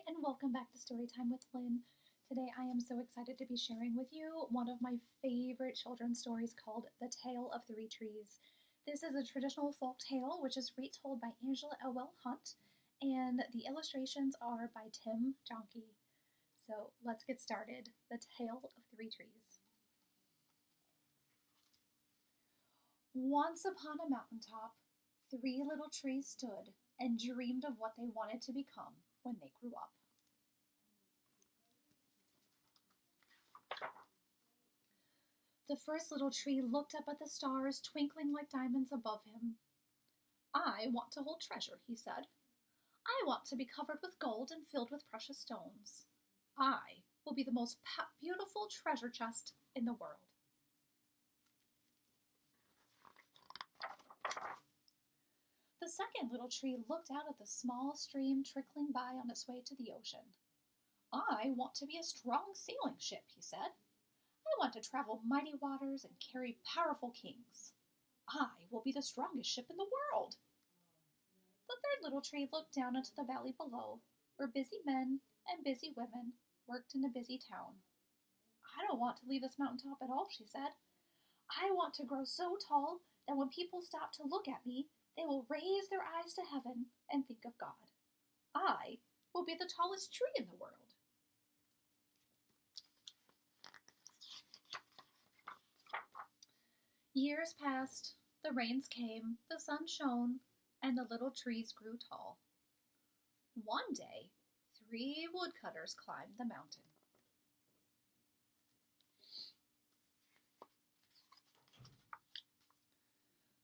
and welcome back to Storytime with Lynn. Today I am so excited to be sharing with you one of my favorite children's stories called The Tale of Three Trees. This is a traditional folk tale which is retold by Angela Elwell and the illustrations are by Tim Jonke. So let's get started. The Tale of Three Trees. Once upon a mountaintop, three little trees stood and dreamed of what they wanted to become when they grew up. The first little tree looked up at the stars twinkling like diamonds above him. "I want to hold treasure," he said. "I want to be covered with gold and filled with precious stones. I will be the most beautiful treasure chest in the world." The second little tree looked out at the small stream trickling by on its way to the ocean. "I want to be a strong sailing ship," he said. "I want to travel mighty waters and carry powerful kings. I will be the strongest ship in the world." The third little tree looked down into the valley below, where busy men and busy women worked in a busy town. "I don't want to leave this mountaintop at all," she said. "I want to grow so tall that when people stop to look at me, they will raise their eyes to heaven and think of God. I will be the tallest tree in the world." Years passed, the rains came, the sun shone, and the little trees grew tall. One day, three woodcutters climbed the mountain.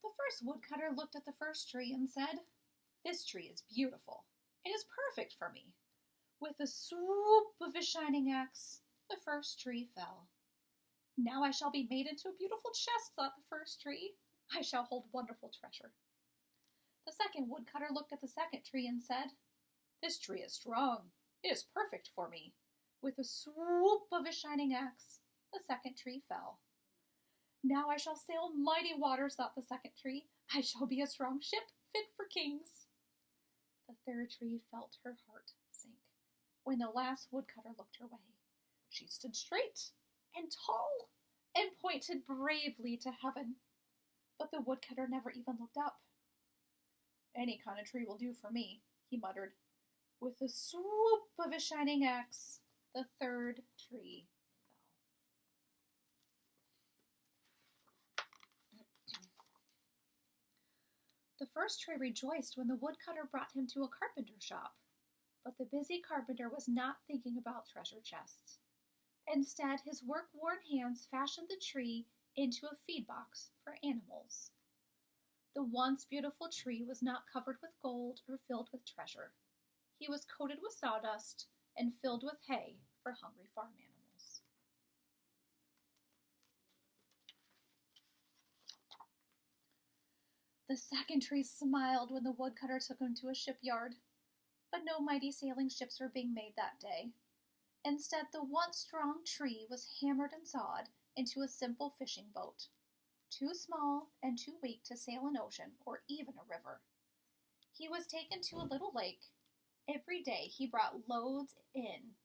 The first woodcutter looked at the first tree and said, "This tree is beautiful. It is perfect for me." With a swoop of his shining axe, the first tree fell. "Now I shall be made into a beautiful chest," thought the first tree. "I shall hold wonderful treasure." The second woodcutter looked at the second tree and said, "This tree is strong. It is perfect for me." With a swoop of his shining axe, the second tree fell. "Now I shall sail mighty waters," thought the second tree. "I shall be a strong ship fit for kings." The third tree felt her heart sink when the last woodcutter looked her way. She stood straight and tall and pointed bravely to heaven. But the woodcutter never even looked up. "Any kind of tree will do for me," he muttered. With a swoop of his shining axe, the third tree fell. The first tree rejoiced when the woodcutter brought him to a carpenter's shop, but the busy carpenter was not thinking about treasure chests. Instead, his work-worn hands fashioned the tree into a feed box for animals. The once beautiful tree was not covered with gold or filled with treasure. He was coated with sawdust and filled with hay for hungry farm animals. The second tree smiled when the woodcutter took him to a shipyard, but no mighty sailing ships were being made that day. Instead, the once strong tree was hammered and sawed into a simple fishing boat, too small and too weak to sail an ocean or even a river. He was taken to a little lake. Every day he brought loads in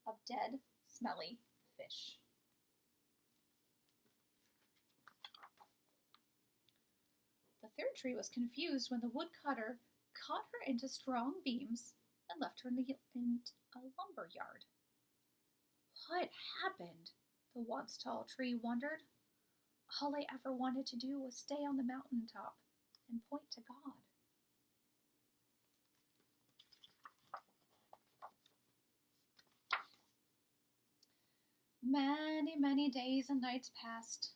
of dead, smelly fish. The third tree was confused when the woodcutter caught her into strong beams and left her in a lumber yard. What happened? The once tall tree wondered. All I ever wanted to do was stay on the mountaintop and point to God. Many, many days and nights passed.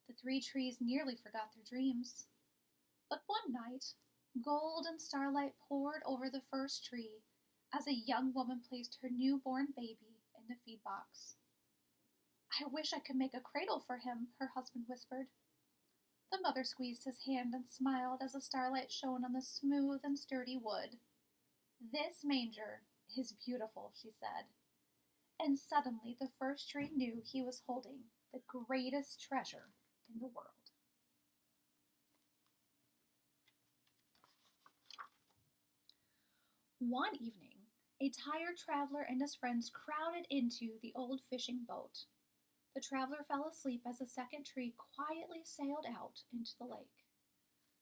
The three trees nearly forgot their dreams. But one night, golden starlight poured over the first tree as a young woman placed her newborn baby in the feed box. "I wish I could make a cradle for him," her husband whispered. The mother squeezed his hand and smiled as the starlight shone on the smooth and sturdy wood. "This manger is beautiful," she said. And suddenly the first tree knew he was holding the greatest treasure in the world. One evening, A tired traveler and his friends crowded into the old fishing boat. The traveler fell asleep as the second tree quietly sailed out into the lake.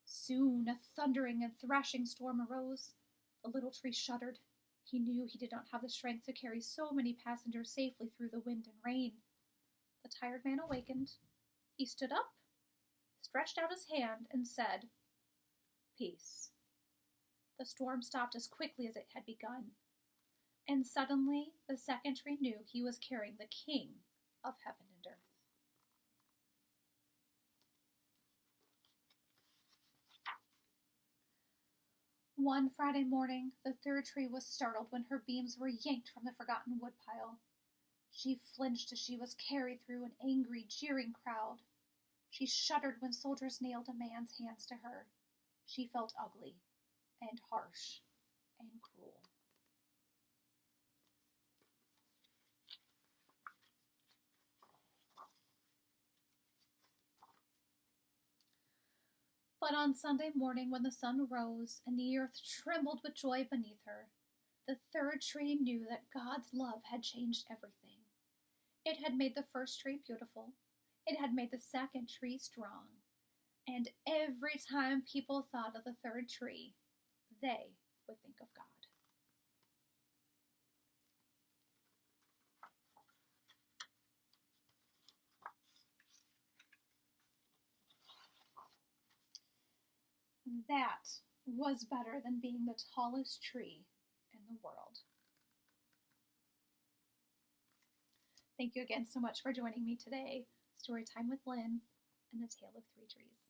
Soon a thundering and thrashing storm arose. The little tree shuddered. He knew he did not have the strength to carry so many passengers safely through the wind and rain. The tired man awakened. He stood up, stretched out his hand, and said, "Peace." The storm stopped as quickly as it had begun, and suddenly the second tree knew he was carrying the King of heaven and earth. One Friday morning, the third tree was startled when her beams were yanked from the forgotten woodpile. She flinched as she was carried through an angry, jeering crowd. She shuddered when soldiers nailed a man's hands to her. She felt ugly and harsh and cruel. But on Sunday morning, when the sun rose and the earth trembled with joy beneath her, the third tree knew that God's love had changed everything. It had made the first tree beautiful. It had made the second tree strong. And every time people thought of the third tree, they would think of God. That was better than being the tallest tree in the world. Thank you again so much for joining me today. Storytime with Lynn and the Tale of Three Trees.